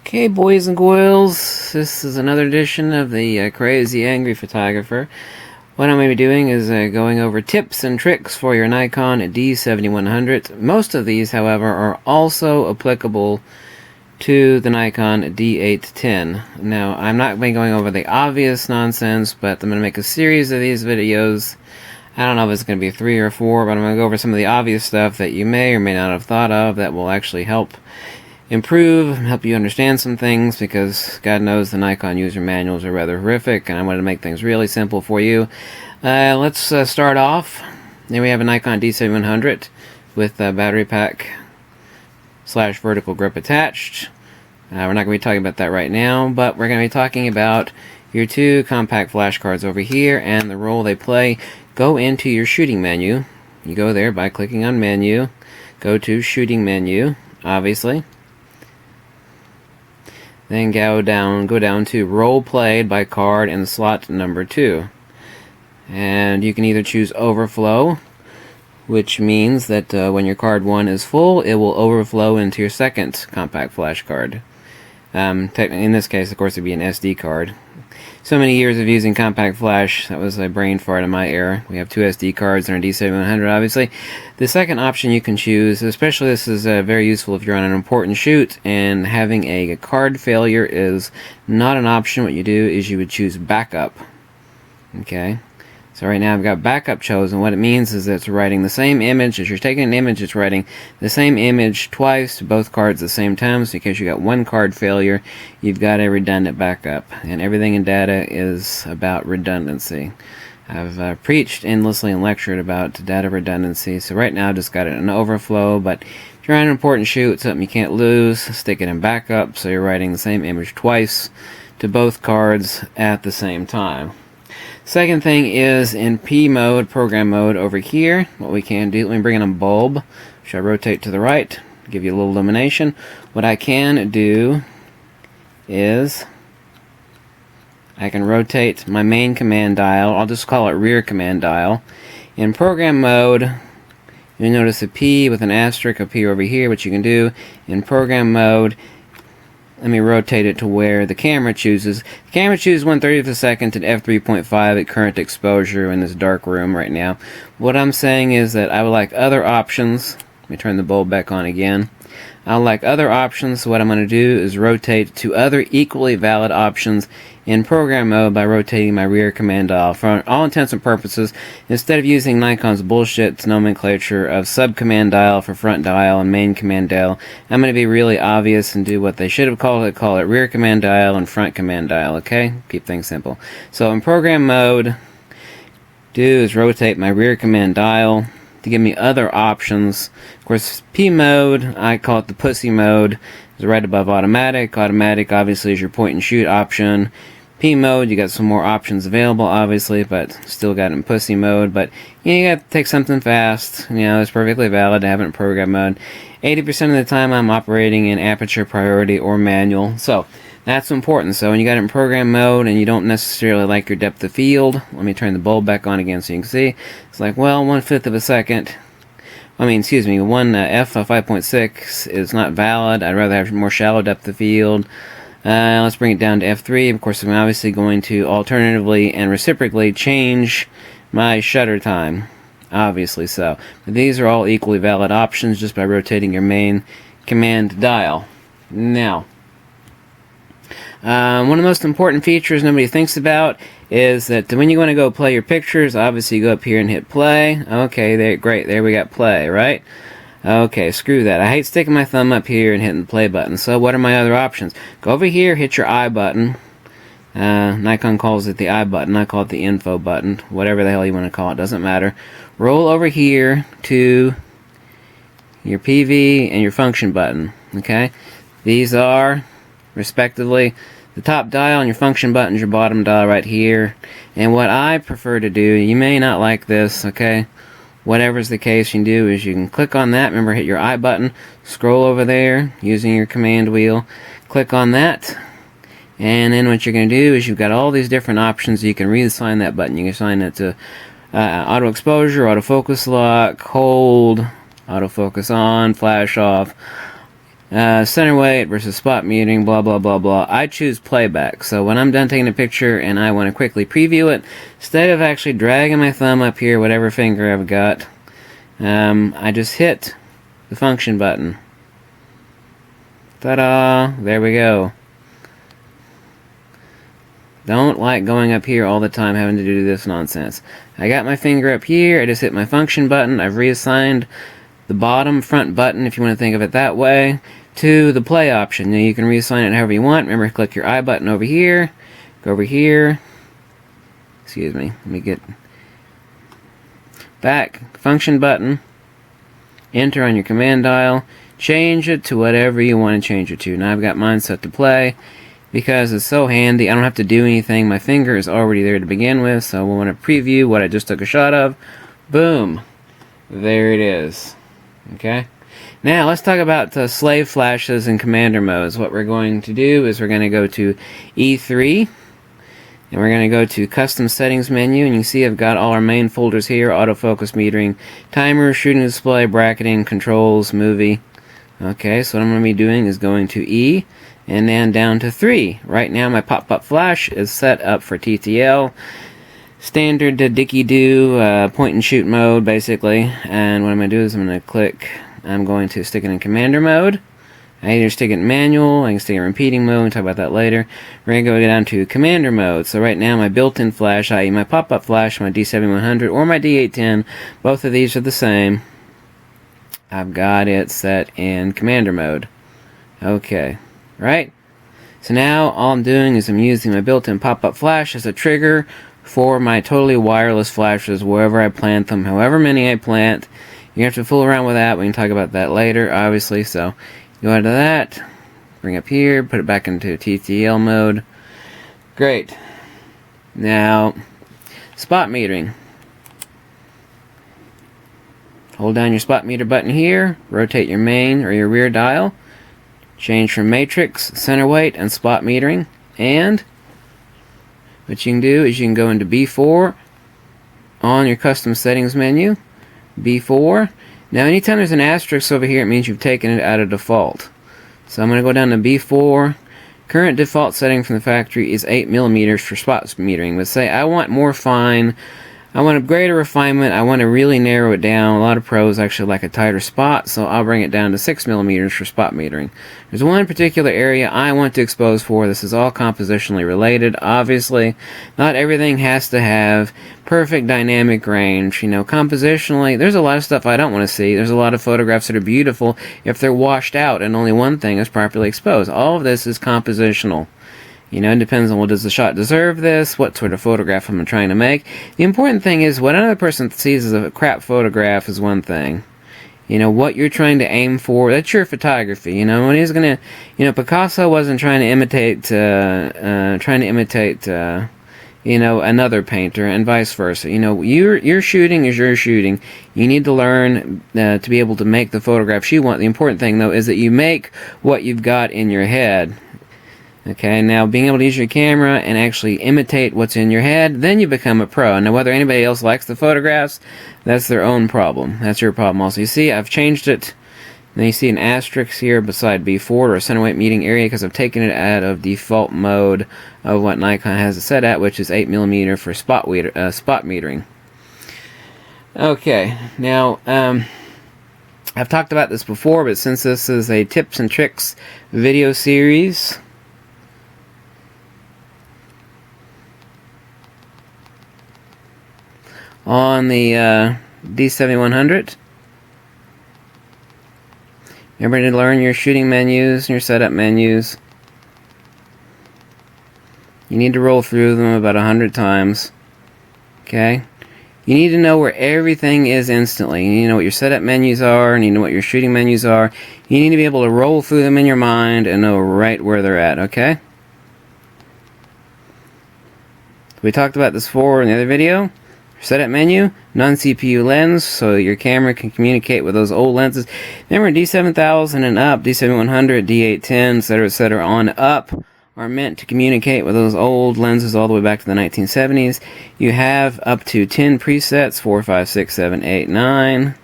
Okay, boys and girls, this is another edition of the Crazy Angry Photographer. What I'm going to be doing is going over tips and tricks for your Nikon D7100. Most of these, however, are also applicable to the Nikon D810. Now, I'm not going to be going over the obvious nonsense, but I'm going to make a series of these videos. I don't know if it's going to be 3 or 4, but I'm going to go over some of the obvious stuff that you may or may not have thought of that will actually help help you understand some things, because God knows the Nikon user manuals are rather horrific, and I wanted to make things really simple for you. Let's start off. Here we have a Nikon D7100 with a battery pack / vertical grip attached. We're not going to be talking about that right now, but we're going to be talking about your two compact flash cards over here and the role they play. Go into your shooting menu. You go there by clicking on menu. Go to shooting menu, obviously. Then go down to role played by card and slot number 2. And you can either choose overflow, which means that when your card 1 is full, it will overflow into your second compact flash card. Technically, in this case, of course, it would be an SD card. So many years of using compact flash, that was a brain fart in my era. We have 2 SD cards in our D7100, obviously. The second option you can choose, especially this is very useful if you're on an important shoot and having a card failure is not an option. What you do is you would choose backup. Okay? So right now I've got backup chosen. What it means is that it's writing the same image. As you're taking an image, it's writing the same image twice to both cards at the same time. So in case you got one card failure, you've got a redundant backup. And everything in data is about redundancy. I've preached endlessly and lectured about data redundancy. So right now I've just got it in overflow. But if you're on an important shoot, something you can't lose, stick it in backup. So you're writing the same image twice to both cards at the same time. Second thing is in P mode, program mode over here, what we can do, let me bring in a bulb, which I rotate to the right, give you a little illumination. What I can do is I can rotate my main command dial. I'll just call it rear command dial. In program mode, you'll notice a P with an asterisk, a P over here. What you can do in program mode, let me rotate it to where the camera chooses. The camera chooses 1/30th of a second at f3.5 at current exposure in this dark room right now. What I'm saying is that I would like other options. Let me turn the bulb back on again. I would like other options, so what I'm going to do is rotate to other equally valid options in program mode by rotating my rear command dial. For all intents and purposes, instead of using Nikon's bullshit nomenclature of sub-command dial for front dial and main command dial, I'm going to be really obvious and do what they should have called it. Call it rear command dial and front command dial, okay? Keep things simple. So in program mode, do is rotate my rear command dial to give me other options. Of course, P mode, I call it the pussy mode, is right above automatic. Automatic obviously is your point and shoot option. P mode, you got some more options available obviously, but still got it in pussy mode. But you got to take something fast. You know, it's perfectly valid to have it in program mode. 80% of the time I'm operating in aperture priority or manual. So that's important. So when you got it in program mode and you don't necessarily like your depth of field, let me turn the bulb back on again so you can see. It's like, well, 1/5 of a second. I mean, excuse me, f 5.6 is not valid. I'd rather have more shallow depth of field. Let's bring it down to f3. Of course, I'm obviously going to alternatively and reciprocally change my shutter time. Obviously so. But these are all equally valid options just by rotating your main command dial. Now, one of the most important features nobody thinks about is that when you want to go play your pictures, obviously you go up here and hit play. Okay, great, there we got play, right? Okay, screw that. I hate sticking my thumb up here and hitting the play button. So what are my other options? Go over here, hit your I button. Nikon calls it the I button. I call it the info button. Whatever the hell you want to call it, doesn't matter. Roll over here to your PV and your function button. Okay, these are respectively the top dial and your function button is your bottom dial right here. And what I prefer to do, you may not like this, okay? Whatever's the case, you can do is you can click on that. Remember, hit your I button, scroll over there using your command wheel, click on that, and then what you're going to do is you've got all these different options. You can reassign that button. You can assign it to auto exposure, autofocus lock, hold, autofocus on, flash off, center weight versus spot metering, blah blah blah blah. I choose playback. So when I'm done taking a picture and I want to quickly preview it, instead of actually dragging my thumb up here, whatever finger I've got, I just hit the function button. Ta-da! There we go. Don't like going up here all the time having to do this nonsense. I got my finger up here, I just hit my function button, I've reassigned the bottom front button, if you want to think of it that way, to the play option. Now you can reassign it however you want. Remember, click your I button over here, go over here, excuse me, let me get back, function button, enter on your command dial, change it to whatever you want to change it to. Now I've got mine set to play, because it's so handy, I don't have to do anything, my finger is already there to begin with, so we'll want to preview what I just took a shot of. Boom! There it is. Okay? Now let's talk about slave flashes and commander modes. What we're going to do is we're going to go to E3, and we're going to go to custom settings menu, and you see I've got all our main folders here: autofocus, metering, timer, shooting display, bracketing, controls, movie. Okay, so what I'm going to be doing is going to E, and then down to 3. Right now my pop-up flash is set up for TTL, standard Dicky-Do, point and shoot mode basically. And what I'm going to do is I'm going to stick it in commander mode. I either stick it in manual, I can stick it in repeating mode, we'll talk about that later. We're going to go down to commander mode. So right now my built-in flash, i.e. my pop-up flash, my D7100 or my D810, both of these are the same. I've got it set in commander mode. Okay. Right? So now all I'm doing is I'm using my built-in pop-up flash as a trigger for my totally wireless flashes wherever I plant them, however many I plant. You have to fool around with that. We can talk about that later, obviously. So go into that, bring up here, put it back into TTL mode. Great. Now, spot metering. Hold down your spot meter button here, rotate your main or your rear dial. Change from matrix, center weight, and spot metering. And what you can do is you can go into B4 on your custom settings menu. B4. Now anytime there's an asterisk over here, it means you've taken it out of default. So I'm going to go down to B4. Current default setting from the factory is 8mm for spot metering. But say I want more fine, I want a greater refinement, I want to really narrow it down. A lot of pros actually like a tighter spot, so I'll bring it down to 6mm for spot metering. There's one particular area I want to expose for. This is all compositionally related, obviously. Not everything has to have perfect dynamic range. You know, compositionally, there's a lot of stuff I don't want to see. There's a lot of photographs that are beautiful if they're washed out and only one thing is properly exposed. All of this is compositional. You know, it depends on, well, does the shot deserve this? What sort of photograph am I trying to make? The important thing is what another person sees as a crap photograph is one thing. You know, what you're trying to aim for, that's your photography. You know, when he's gonna, you know, Picasso wasn't trying to imitate, you know, another painter, and vice versa. You know, your shooting is your shooting. You need to learn to be able to make the photographs you want. The important thing, though, is that you make what you've got in your head. Okay, now being able to use your camera and actually imitate what's in your head, then you become a pro. Now whether anybody else likes the photographs, that's their own problem. That's your problem also. You see, I've changed it. Then you see an asterisk here beside B4 or a center weight meeting area because I've taken it out of default mode of what Nikon has it set at, which is 8mm for spot metering. Okay, now I've talked about this before, but since this is a tips and tricks video series, on the D7100, remember to learn your shooting menus and your setup menus. You need to roll through them about 100 times. Okay? You need to know where everything is instantly. You need to know what your setup menus are, and you know what your shooting menus are. You need to be able to roll through them in your mind and know right where they're at, okay? We talked about this before in the other video. Setup menu, non-CPU lens, so your camera can communicate with those old lenses. Remember, D7000 and up, D7100, D810, etc., on up, are meant to communicate with those old lenses all the way back to the 1970s. You have up to 10 presets, 4, 5, 6, 7, 8, 9.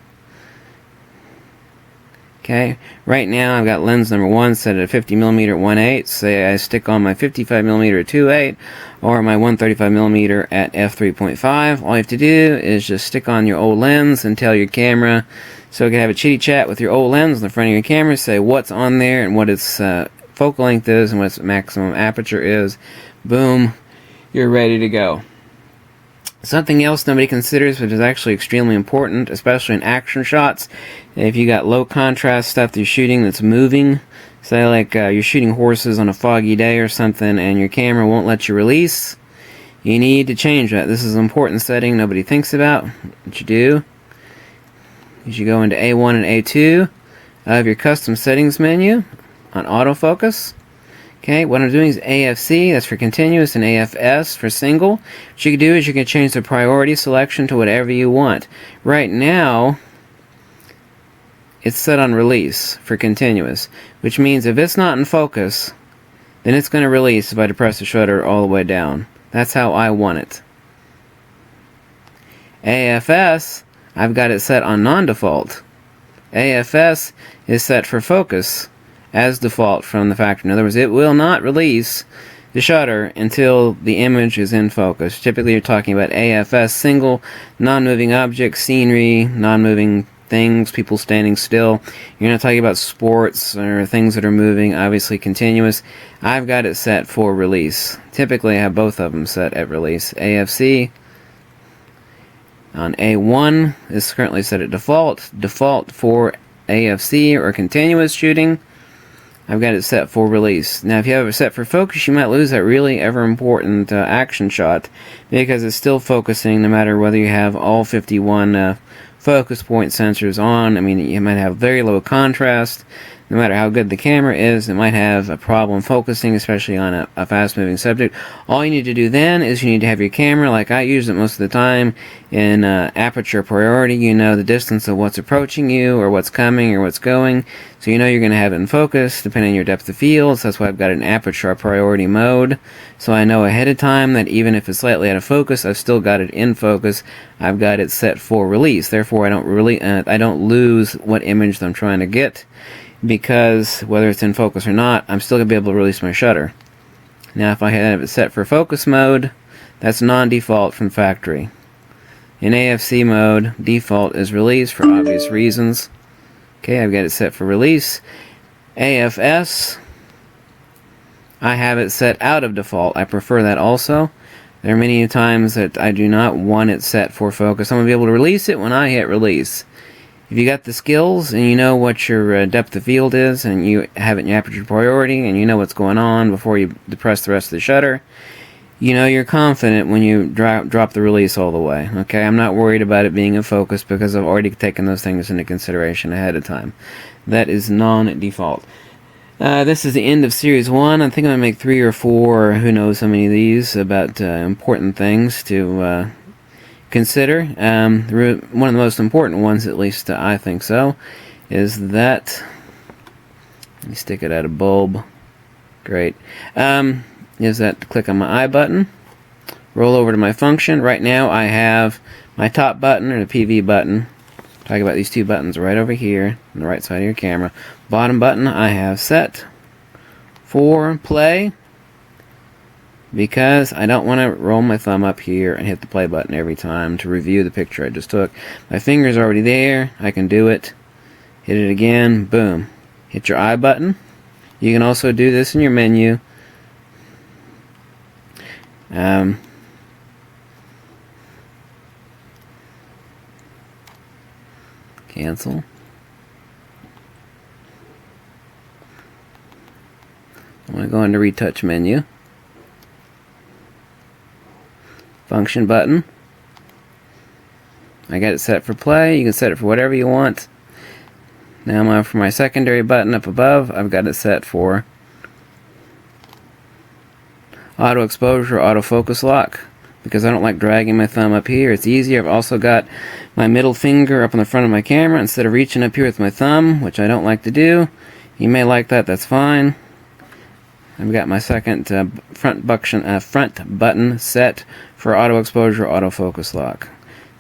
Okay, right now I've got lens number 1 set at 50mm at 1/8. Say I stick on my 55mm at 2/8 or my 135mm at f3.5. All you have to do is just stick on your old lens and tell your camera, so you can have a chitty chat with your old lens in the front of your camera, say what's on there and what its focal length is and what its maximum aperture is. Boom, you're ready to go. Something else nobody considers, which is actually extremely important, especially in action shots, if you got low contrast stuff that you're shooting that's moving, say like you're shooting horses on a foggy day or something and your camera won't let you release, you need to change that. This is an important setting nobody thinks about. What you do is you go into A1 and A2 of your custom settings menu on autofocus. Okay, what I'm doing is AFC, that's for continuous, and AFS for single. What you can do is you can change the priority selection to whatever you want. Right now, it's set on release for continuous, which means if it's not in focus, then it's going to release if I depress the shutter all the way down. That's how I want it. AFS, I've got it set on non-default. AFS is set for focus as default from the factory. In other words, it will not release the shutter until the image is in focus. Typically you're talking about AFS, single, non-moving objects, scenery, non-moving things, people standing still. You're not talking about sports or things that are moving, obviously continuous. I've got it set for release. Typically I have both of them set at release. AFC on A1 is currently set at default. Default for AFC or continuous shooting, I've got it set for release. Now if you have it set for focus, you might lose that really ever important action shot, because it's still focusing no matter whether you have all 51 focus point sensors on. I mean, you might have very low contrast. No matter how good the camera is, it might have a problem focusing, especially on a fast-moving subject. All you need to do then is you need to have your camera, like I use it most of the time, in aperture priority. You know the distance of what's approaching you, or what's coming, or what's going. So you know you're going to have it in focus, depending on your depth of field. So that's why I've got it in aperture priority mode. So I know ahead of time that even if it's slightly out of focus, I've still got it in focus. I've got it set for release. Therefore, I don't lose what image I'm trying to get, because whether it's in focus or not, I'm still going to be able to release my shutter. Now if I have it set for focus mode, that's non-default from factory. In AFC mode, default is release for obvious reasons. Okay, I've got it set for release. AFS, I have it set out of default. I prefer that also. There are many times that I do not want it set for focus. I'm going to be able to release it when I hit release. If you got the skills and you know what your depth of field is, and you have it in your aperture priority, and you know what's going on before you depress the rest of the shutter, you know you're confident when you drop the release all the way. Okay, I'm not worried about it being in focus because I've already taken those things into consideration ahead of time. That is non-default. This is the end of Series 1. I think I'm going to make 3 or 4, who knows how many of these, about important things to consider. One of the most important ones, at least I think so, is that, let me stick it at a bulb, great, is that click on my I button, roll over to my function. Right now I have my top button, or the PV button, talk about these two buttons right over here on the right side of your camera. Bottom button I have set for play, because I don't want to roll my thumb up here and hit the play button every time to review the picture I just took. My finger's already there, I can do it. Hit it again, boom. Hit your I button. You can also do this in your menu. Cancel. I'm going to go into retouch menu. Function button. I got it set for play. You can set it for whatever you want. Now for my secondary button up above, I've got it set for auto exposure, auto focus lock, because I don't like dragging my thumb up here. It's easier. I've also got my middle finger up on the front of my camera instead of reaching up here with my thumb, which I don't like to do. You may like that, that's fine. I've got my second front button set for auto exposure, auto focus lock.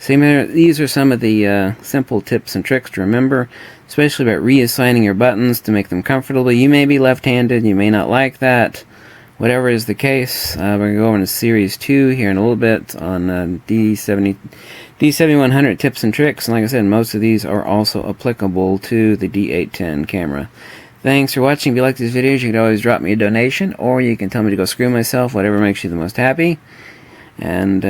These are some of the simple tips and tricks to remember, especially about reassigning your buttons to make them comfortable. You may be left-handed, you may not like that. Whatever is the case, we're going to go over to Series 2 here in a little bit on D7100 tips and tricks. And like I said, most of these are also applicable to the D810 camera. Thanks for watching. If you like these videos, you can always drop me a donation, or you can tell me to go screw myself, whatever makes you the most happy. And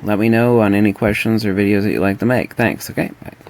let me know on any questions or videos that you'd like to make. Thanks, okay? Bye.